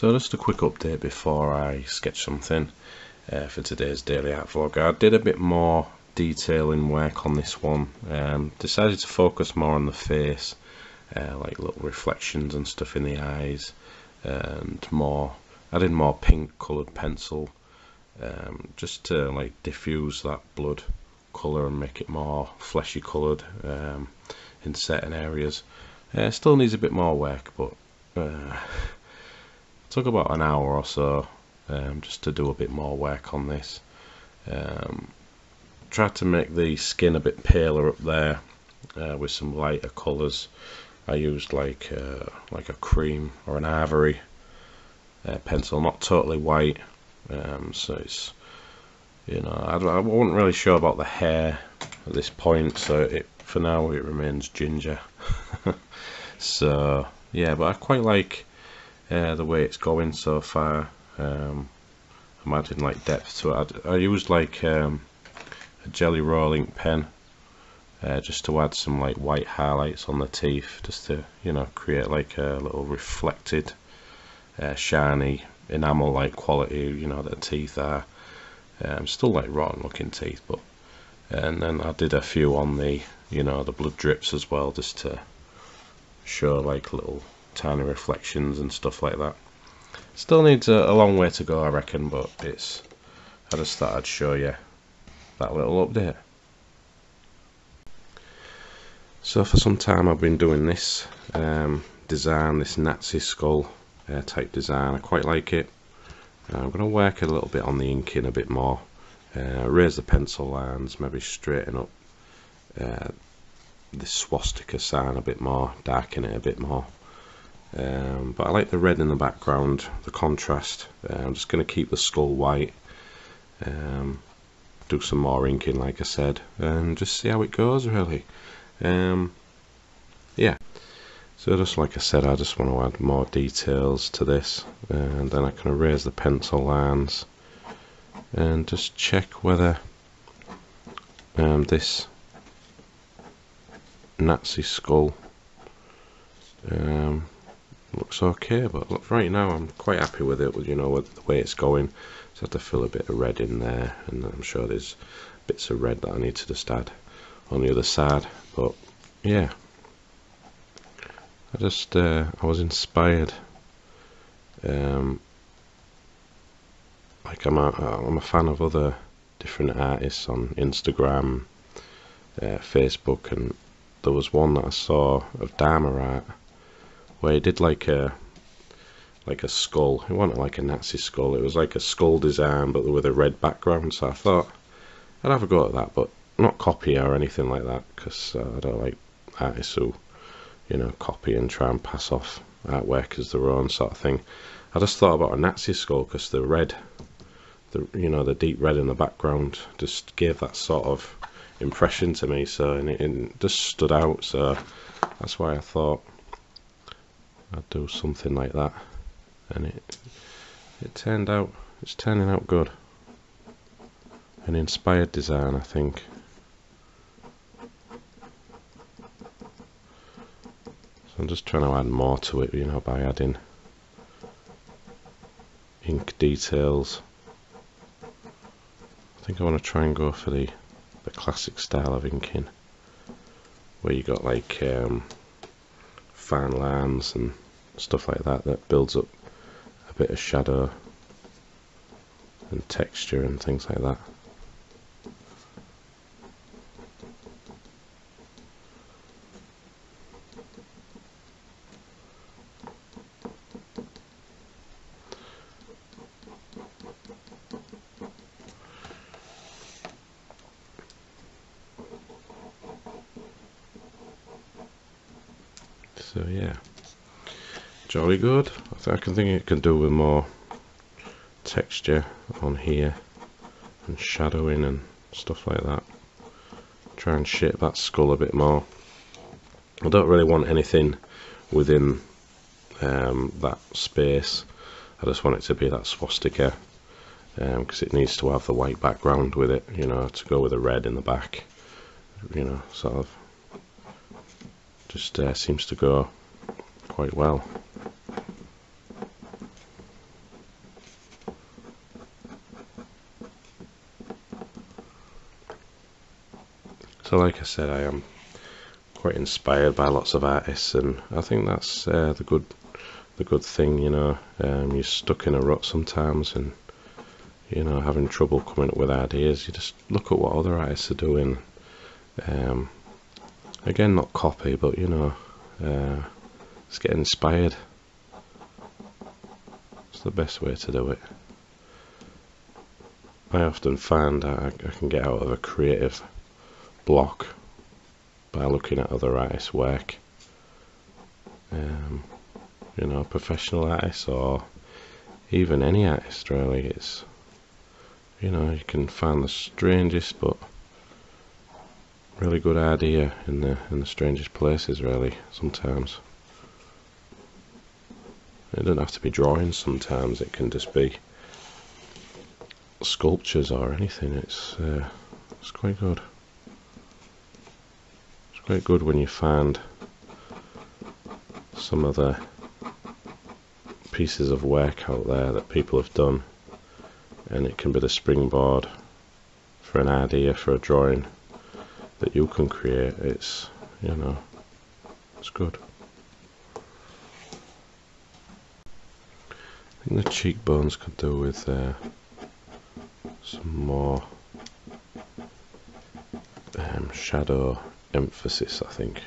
So just a quick update before I sketch something for today's daily art vlog. I did a bit more detailing work on this one. Decided to focus more on the face, like little reflections and stuff in the eyes, and added more pink coloured pencil, just to like diffuse that blood colour and make it more fleshy coloured in certain areas. Still needs a bit more work, but took about an hour or so just to do a bit more work on this. Tried to make the skin a bit paler up there with some lighter colours. I used like a cream or an ivory pencil, not totally white, so it's, you know, I wasn't really sure about the hair at this point, so for now it remains ginger. So yeah, but I quite like the way it's going so far. I'm adding like depth to it. I used like a jelly roll ink pen just to add some like white highlights on the teeth, just to, you know, create like a little reflected shiny enamel like quality, you know, that teeth are. Still like rotten looking teeth, but and then I did a few on the, you know, the blood drips as well, just to show like little tiny reflections and stuff like that. Still needs a long way to go, I reckon, but I just thought I'd show you that little update. So for some time I've been doing this design, this Nazi skull type design. I quite like it. I'm going to work a little bit on the inking a bit more, raise the pencil lines, maybe straighten up this swastika sign a bit more, darken it a bit more. But I like the red in the background, the contrast. I'm just going to keep the skull white, do some more inking like I said, and just see how it goes really. Yeah, so just like I said, I just want to add more details to this, and then I can erase the pencil lines and just check whether this Nazi skull looks okay. But look, right now I'm quite happy with it, you know, with the way it's going. Just have to fill a bit of red in there, and I'm sure there's bits of red that I need to just add on the other side. But yeah, I was inspired. Like I'm a fan of other different artists on Instagram, Facebook, and there was one that I saw of Dharma art where he did like a skull. It wasn't like a Nazi skull, it was like a skull design but with a red background. So I thought I'd have a go at that, but not copy or anything like that, because I don't like artists who, you know, copy and try and pass off artwork as their own sort of thing. I just thought about a Nazi skull because the red, you know, the deep red in the background just gave that sort of impression to me. So and it just stood out. So that's why I thought I'd do something like that, and it's turning out good. An inspired design, I think. So I'm just trying to add more to it, you know, by adding ink details. I think I want to try and go for the classic style of inking, where you got like fine lines and stuff like that builds up a bit of shadow and texture and things like that. So yeah, jolly good. I can think it can do with more texture on here and shadowing and stuff like that. Try and shape that skull a bit more. I don't really want anything within that space. I just want it to be that swastika, because it needs to have the white background with it, you know, to go with the red in the back, you know, sort of just seems to go quite well. So like I said, I am quite inspired by lots of artists, and I think that's the good thing, you know. You're stuck in a rut sometimes, and you know, having trouble coming up with ideas. You just look at what other artists are doing. Again, not copy, but you know, just get inspired. It's the best way to do it. I often find that I can get out of a creative block by looking at other artists' work. You know, professional artists or even any artist really. It's, you know, you can find the strangest but really good idea in the strangest places really sometimes. It doesn't have to be drawings sometimes, it can just be sculptures or anything. It's quite good. It's quite good when you find some of the pieces of work out there that people have done, and it can be the springboard for an idea for a drawing that you can create. It's, you know, it's good. I think the cheekbones could do with some more shadow emphasis, I think.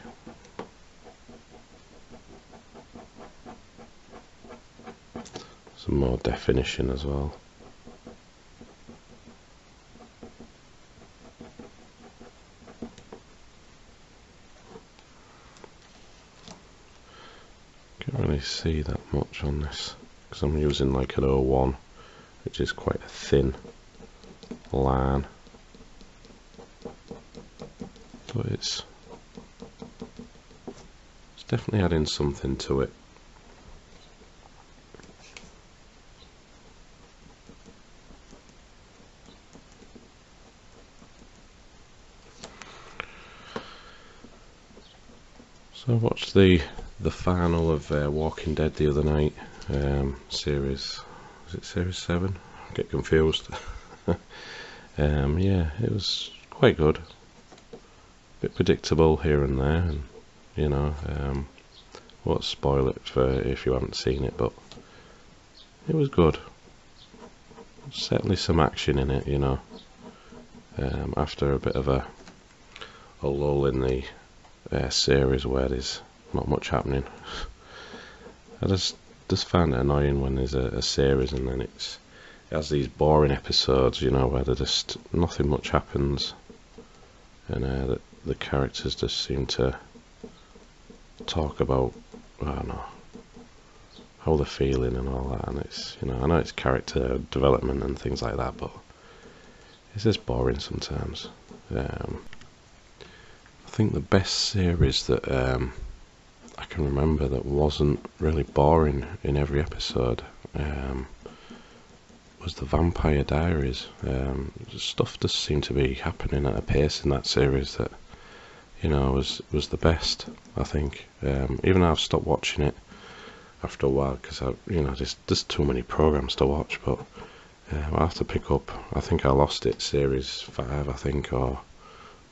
Some more definition as well. Can't really see that much on this because I'm using like an 01, which is quite a thin line, but it's definitely adding something to it. So I watched the final of Walking Dead the other night, series, is it series 7? I get confused. Yeah, it was quite good. A bit predictable here and there, and you know, won't spoil it for if you haven't seen it, but it was good. Certainly some action in it, you know. After a bit of a lull in the series where there's not much happening. I just find it annoying when there's a series and then it has these boring episodes, you know, where just nothing much happens, and the characters just seem to talk about, I don't know, how they're feeling and all that, and it's, you know, I know it's character development and things like that, but it's just boring sometimes. I think the best series that I can remember that wasn't really boring in every episode was the Vampire Diaries. Stuff just seemed to be happening at a pace in that series that, you know, was the best, I think. Even though I've stopped watching it after a while because you know, there's too many programs to watch, but I'll have to pick up. I think I lost it series 5, I think, or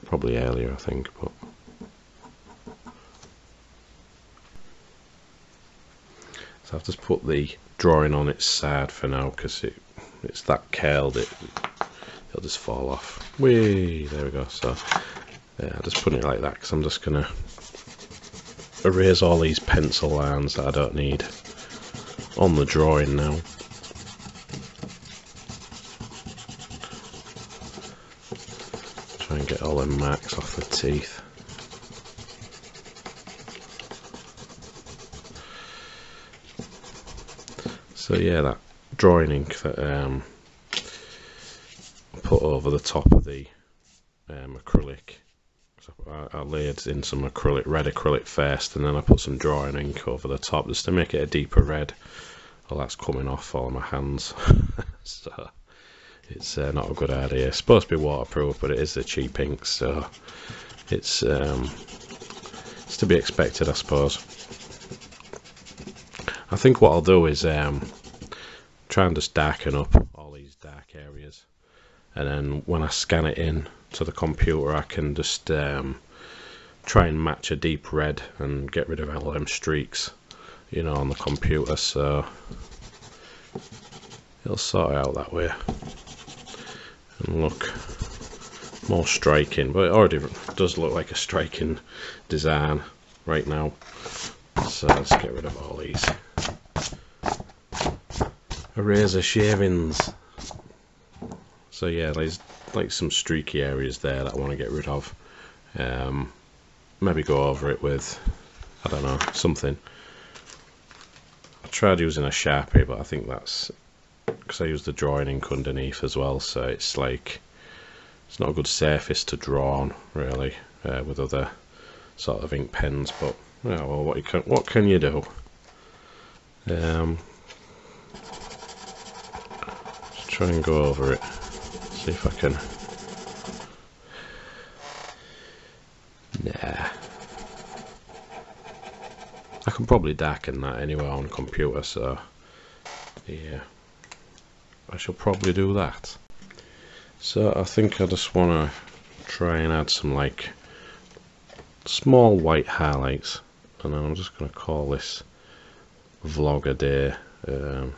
probably earlier, I think, but so I've just put the drawing on its side for now because it's that curled, it'll just fall off. Whee! There we go. So I'll just put it like that because I'm just gonna erase all these pencil lines that I don't need on the drawing now. Try and get all the marks off the teeth. So yeah, that drawing ink that I put over the top of the acrylic. So I laid in some red acrylic first, and then I put some drawing ink over the top just to make it a deeper red. Well, that's coming off all my hands, so it's not a good idea. It's supposed to be waterproof, but it is the cheap ink, so it's to be expected, I suppose. I think what I'll do is try and just darken up all these dark areas, and then when I scan it in, to the computer, I can just try and match a deep red and get rid of all them streaks, you know, on the computer, so it'll sort it out that way and look more striking. But it already does look like a striking design right now, so let's get rid of all these eraser shavings. So yeah, there's like some streaky areas there that I want to get rid of. Maybe go over it with, I don't know, something. I tried using a Sharpie, but I think that's because I used the drawing ink underneath as well, so it's like it's not a good surface to draw on really with other sort of ink pens. But yeah, well, what can you do? Just try and go over it, see if I can. Nah, I can probably darken that anyway on computer, so yeah, I shall probably do that. So I think I just want to try and add some like small white highlights, and then I'm just going to call this vlog a day. Gonna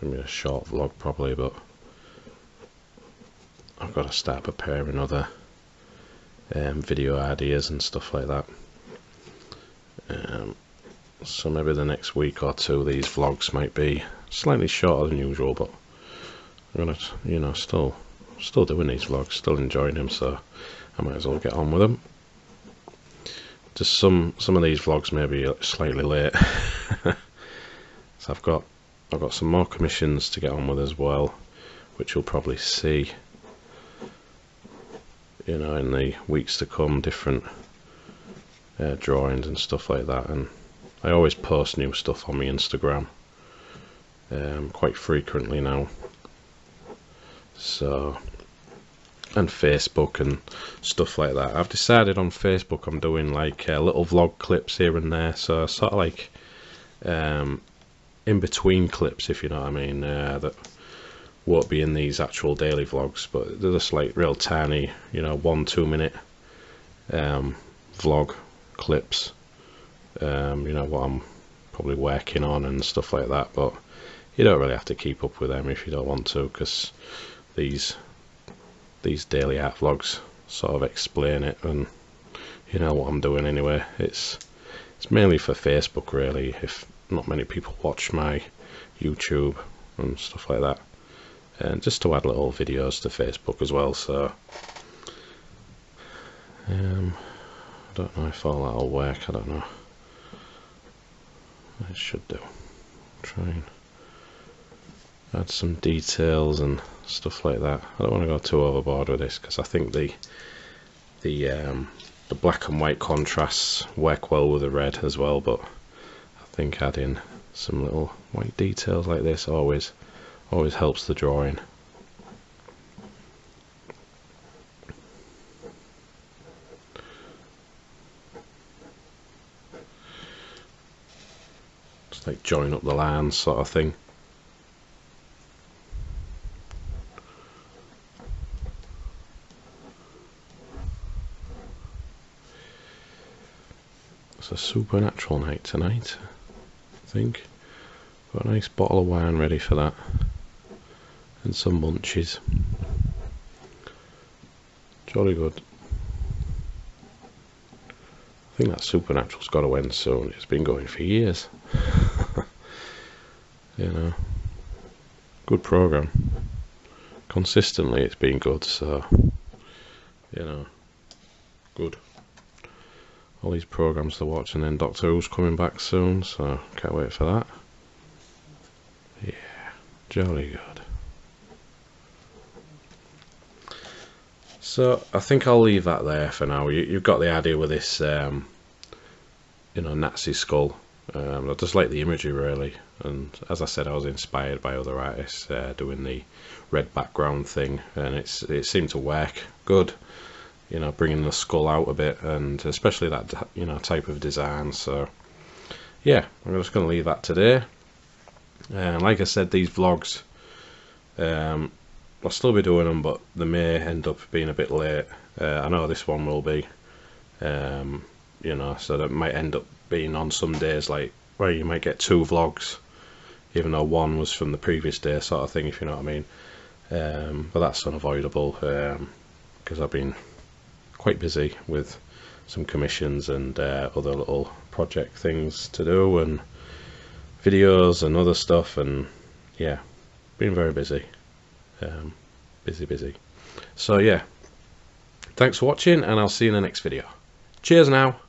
be a short vlog probably, but I've got to start preparing other video ideas and stuff like that. So maybe the next week or two these vlogs might be slightly shorter than usual, but I'm gonna, you know, still doing these vlogs, still enjoying them, so I might as well get on with them. Just some of these vlogs may be slightly late. So I've got some more commissions to get on with as well, which you'll probably see, you know, in the weeks to come, different drawings and stuff like that. And I always post new stuff on my Instagram quite frequently now, so, and Facebook and stuff like that. I've decided on Facebook I'm doing like little vlog clips here and there, so sort of like in between clips, if you know what I mean, that won't be in these actual daily vlogs, but they're just like real tiny, you know, 1-2 minute vlog clips, you know, what I'm probably working on and stuff like that. But you don't really have to keep up with them if you don't want to, because these daily art vlogs sort of explain it, and you know what I'm doing anyway. It's mainly for Facebook really, if not many people watch my YouTube and stuff like that, and just to add little videos to Facebook as well. So I don't know if all that'll work, I don't know. It should do. Try and add some details and stuff like that. I don't want to go too overboard with this, because I think the black and white contrasts work well with the red as well, but I think adding some little white details like this always helps the drawing. Just like join up the lines sort of thing. It's a supernatural night tonight, I think. Got a nice bottle of wine ready for that, and some munchies. Jolly good. I think that Supernatural's got to end soon. It's been going for years. You know, good program. Consistently, it's been good. So, you know, good. All these programs to watch, and then Doctor Who's coming back soon, so can't wait for that. Yeah, jolly good. So I think I'll leave that there for now. You've got the idea with this, you know, Nazi skull. I just like the imagery really, and as I said, I was inspired by other artists doing the red background thing, and it seemed to work good. You know, bringing the skull out a bit, and especially that, you know, type of design. So yeah, I'm just going to leave that today. And like I said, these vlogs, I'll still be doing them, but they may end up being a bit late. I know this one will be, you know, so that might end up being on some days like where you might get 2 vlogs, even though one was from the previous day, sort of thing, if you know what I mean. But that's unavoidable because I've been quite busy with some commissions and other little project things to do and videos and other stuff, and yeah, been very busy. Busy. So yeah, thanks for watching, and I'll see you in the next video. Cheers now.